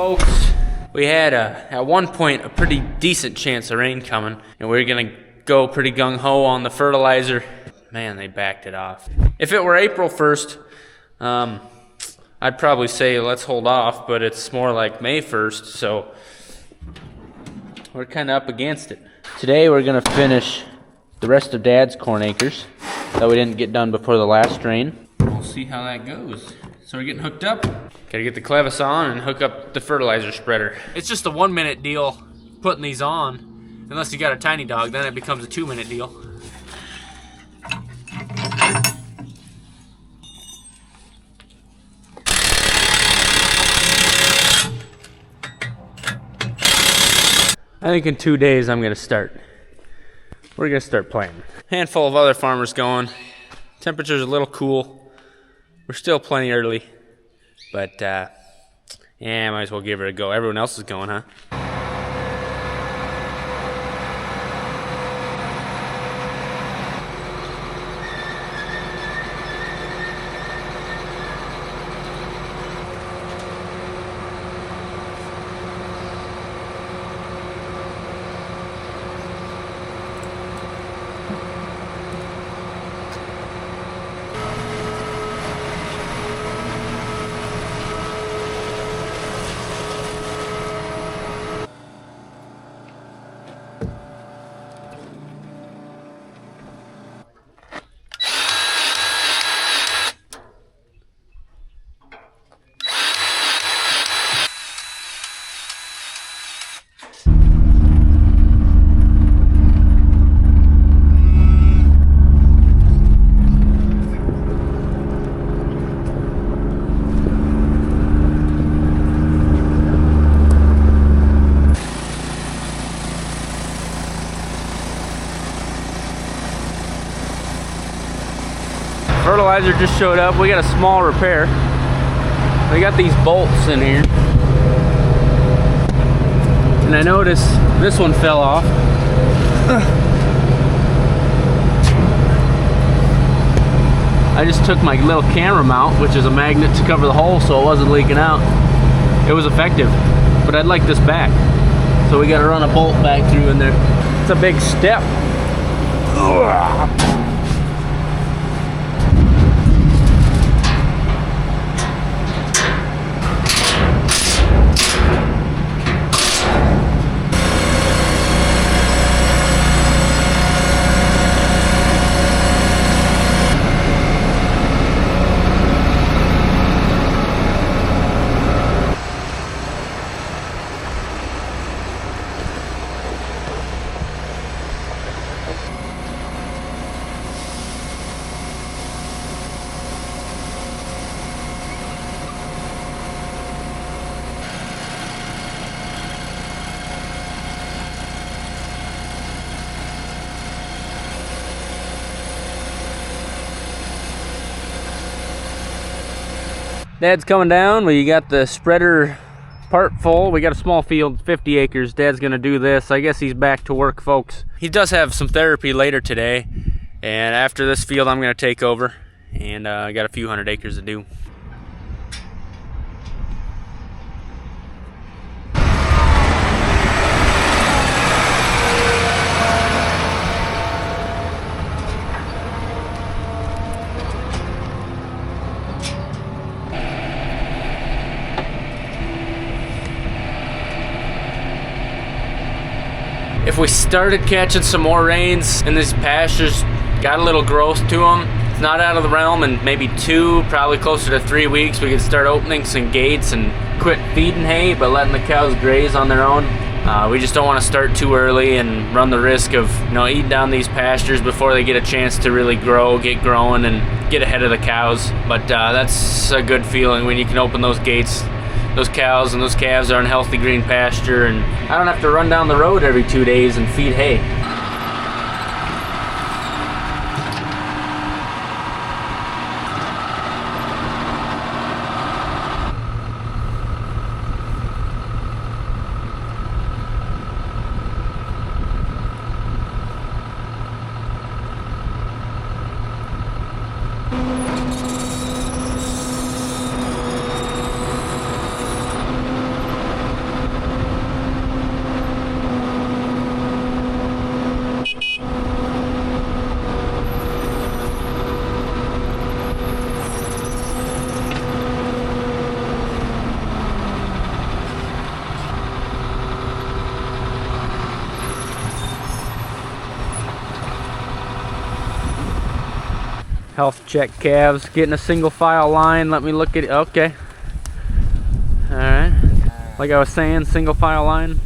folks. We had at one point a pretty decent chance of rain coming, and we were gonna go pretty gung-ho on the fertilizer. Man, they backed it off. If it were April 1st, I'd probably say let's hold off, but it's more like May 1st, so we're kind of up against it. Today we're gonna finish the rest of Dad's corn acres that we didn't get done before the last rain. We'll see how that goes. So we're getting hooked up. Gotta get the clevis on and hook up the fertilizer spreader. It's just a 1-minute deal putting these on. Unless you got a tiny dog, then it becomes a 2-minute deal. I think in 2 days I'm gonna start. We're gonna start playing. Handful of other farmers going. Temperature's a little cool. We're still plenty early, but yeah, might as well give it a go. Everyone else is going, huh? Fertilizer just showed up. We got a small repair. We got these bolts in here, and I noticed this one fell off. I just took my little camera mount, which is a magnet to cover the hole so it wasn't leaking out. It was effective, but I'd like this back, so we got to run a bolt back through in there. It's a big step. Dad's coming down. We got the spreader part full. We got a small field, 50 acres. Dad's gonna do this. I guess he's back to work, folks. He does have some therapy later today, and after this field I'm gonna take over, and I got a few hundred acres to do. If we started catching some more rains and these pastures got a little growth to them, it's not out of the realm. In maybe 2, probably closer to 3 weeks, we could start opening some gates and quit feeding hay, but letting the cows graze on their own. We just don't want to start too early and run the risk of, eating down these pastures before they get a chance to really grow, get growing, and get ahead of the cows. But that's a good feeling when you can open those gates. Those cows and those calves are in healthy green pasture, and I don't have to run down the road every 2 days and feed hay. Health check calves, getting a single file line. Let me look at it. Okay. Alright. Like I was saying, single file line.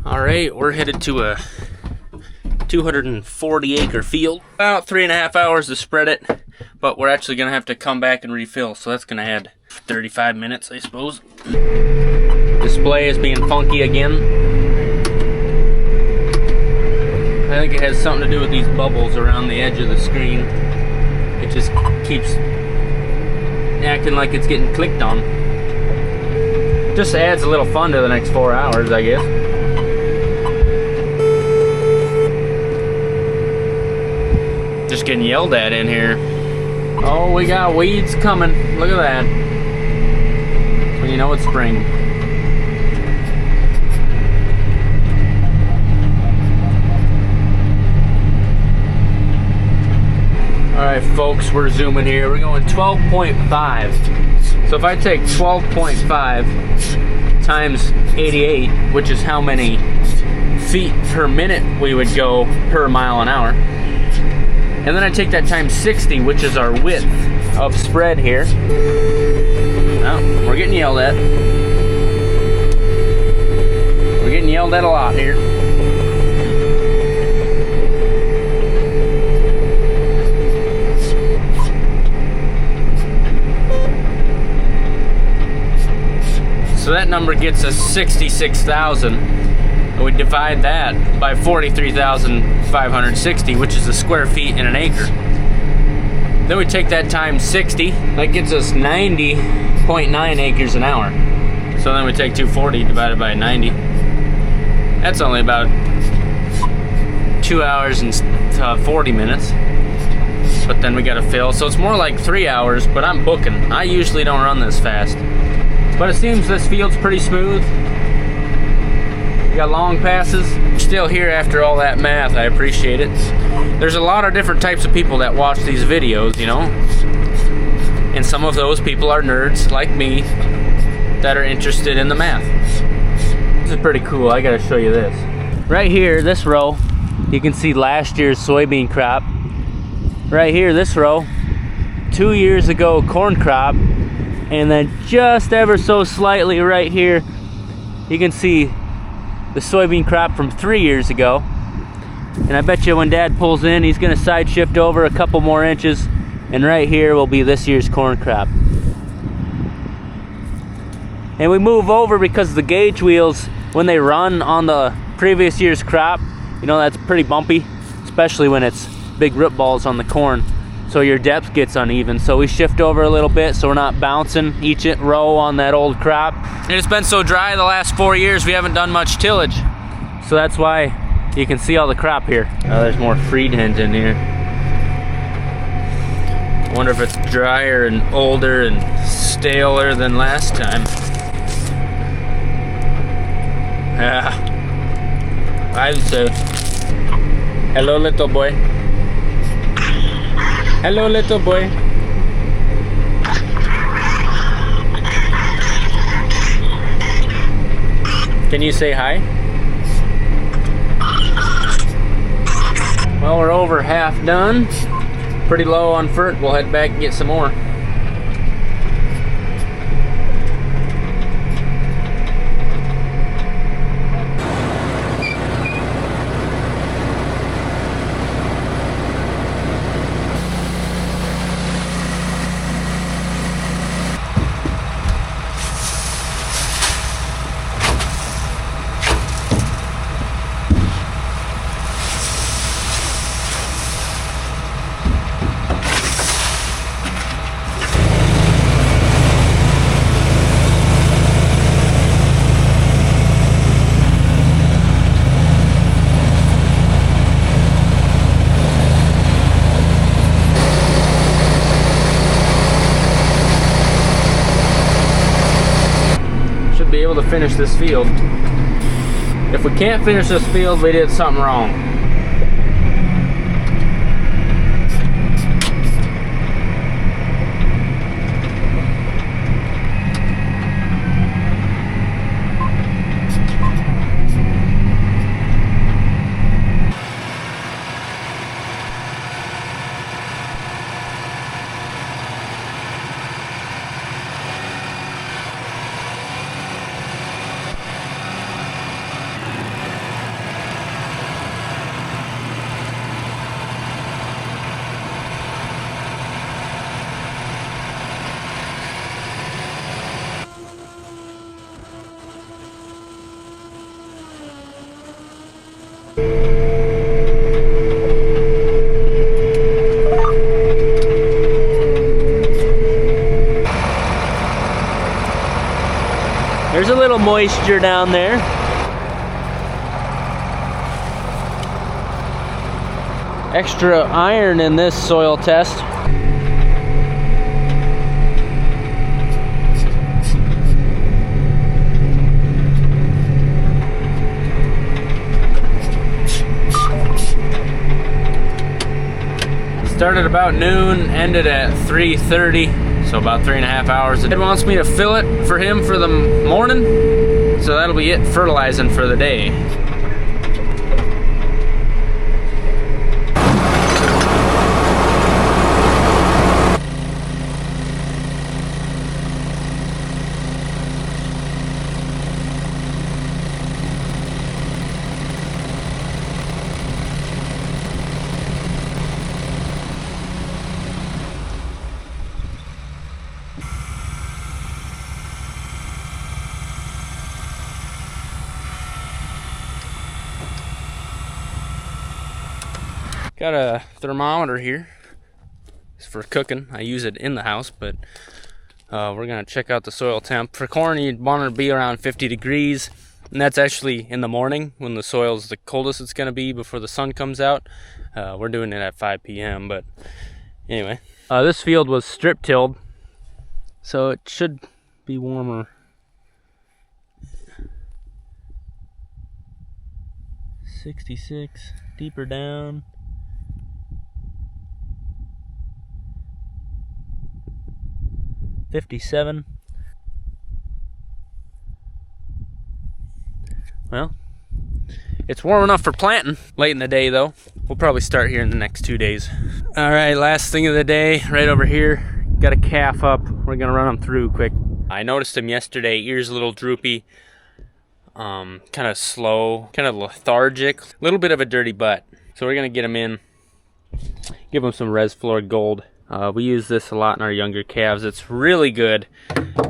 Alright, we're headed to a 240 acre field. About 3.5 hours to spread it, but we're actually going to have to come back and refill, so that's going to add 35 minutes, I suppose. Display is being funky again. I think it has something to do with these bubbles around the edge of the screen. It just keeps acting like it's getting clicked on. Just adds a little fun to the next 4 hours, I guess. Just getting yelled at in here. Oh, we got weeds coming. Look at that. Well, you know it's spring. Alright folks, we're zooming here. We're going 12.5. So if I take 12.5 times 88, which is how many feet per minute we would go per mile an hour, and then I take that times 60, which is our width of spread here. Oh, we're getting yelled at. We're getting yelled at a lot here. So that number gets us 66,000. And we divide that by 43,560, which is the square feet in an acre. Then we take that times 60, that gets us 90.9 acres an hour. So then we take 240 divided by 90. That's only about 2 hours and 40 minutes. But then we gotta fill, so it's more like 3 hours, but I'm booking. I usually don't run this fast. But it seems this field's pretty smooth. We got long passes. Still here after all that math, I appreciate it. There's a lot of different types of people that watch these videos, you know. And some of those people are nerds like me that are interested in the math. This is pretty cool. I gotta show you this. Right here, this row, you can see last year's soybean crop. Right here, this row, 2 years ago corn crop. And then just ever so slightly right here, you can see the soybean crop from 3 years ago. And I bet you when Dad pulls in, he's gonna side shift over a couple more inches, and right here will be this year's corn crop. And we move over because the gauge wheels, when they run on the previous year's crop, you know, that's pretty bumpy, especially when it's big root balls on the corn. So your depth gets uneven. So we shift over a little bit so we're not bouncing each row on that old crop. And it's been so dry the last 4 years we haven't done much tillage. So that's why you can see all the crop here. Oh, there's more freed hens in here. Wonder if it's drier and older and staler than last time. Yeah. I'd say. Hello, little boy. Hello, little boy. Can you say hi? Well, we're over half done. Pretty low on fert. We'll head back and get some more. be able to finish this field. If we can't finish this field, we did something wrong. There's a little moisture down there. Extra iron in this soil test. Started about noon, ended at 3:30, so about 3.5 hours. Ed wants me to fill it for him for the morning, so that'll be it fertilizing for the day. Got a thermometer here. It's for cooking. I use it in the house, but we're gonna check out the soil temp. For corn, you'd want it to be around 50 degrees, and that's actually in the morning when the soil's the coldest it's gonna be before the sun comes out. We're doing it at 5 p.m. But anyway, this field was strip tilled, so it should be warmer. 66, deeper down. 57. Well, it's warm enough for planting. Late in the day though. We'll probably start here in the next 2 days. All right, last thing of the day, right over here. Got a calf up. We're gonna run him through quick. I noticed him yesterday, ears a little droopy, kind of slow, kind of lethargic, a little bit of a dirty butt. So we're gonna get him in, give him some Resflor Gold. We use this a lot in our younger calves. It's really good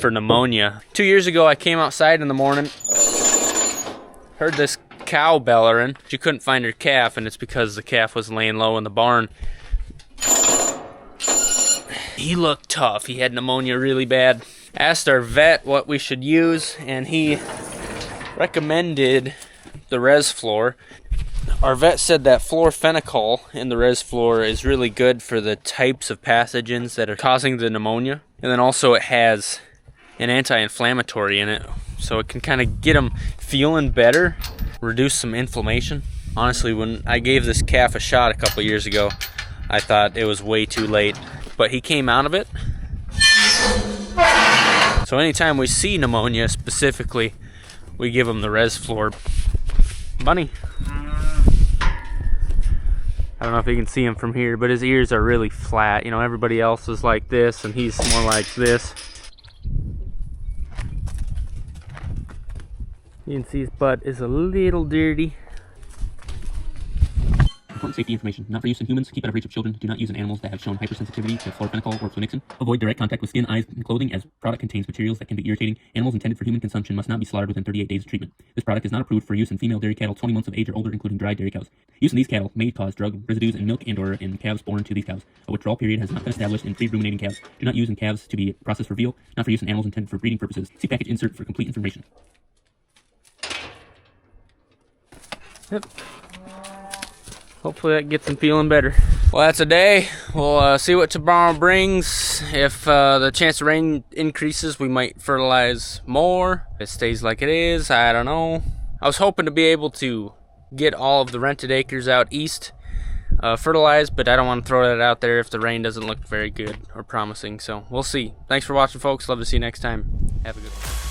for pneumonia. 2 years ago, I came outside in the morning, heard this cow bellering. She couldn't find her calf, and it's because the calf was laying low in the barn. He looked tough. He had pneumonia really bad. Asked our vet what we should use, and he recommended the Resflor. Our vet said that fluorphenicol in the Resflor is really good for the types of pathogens that are causing the pneumonia. And then also it has an anti-inflammatory in it, so it can kind of get them feeling better, reduce some inflammation. Honestly, when I gave this calf a shot a couple years ago, I thought it was way too late, but he came out of it. So anytime we see pneumonia specifically, we give him the Resflor. Bunny. I don't know if you can see him from here, but his ears are really flat. You know, everybody else is like this, and he's more like this. You can see his butt is a little dirty. Important safety information. Not for use in humans. Keep out of reach of children. Do not use in animals that have shown hypersensitivity to fluorphenicol or flunixin. Avoid direct contact with skin, eyes, and clothing, as product contains materials that can be irritating. Animals intended for human consumption must not be slaughtered within 38 days of treatment. This product is not approved for use in female dairy cattle 20 months of age or older, including dry dairy cows. Use in these cattle may cause drug residues in milk and/or in calves born to these cows. A withdrawal period has not been established in pre-ruminating calves. Do not use in calves to be processed for veal. Not for use in animals intended for breeding purposes. See package insert for complete information. Yep. Hopefully that gets him feeling better. Well, that's a day. We'll see what tomorrow brings. If the chance of rain increases, we might fertilize more. If it stays like it is, I don't know. I was hoping to be able to get all of the rented acres out east fertilized, but I don't want to throw that out there if the rain doesn't look very good or promising. So we'll see. Thanks for watching, folks. Love to see you next time. Have a good one.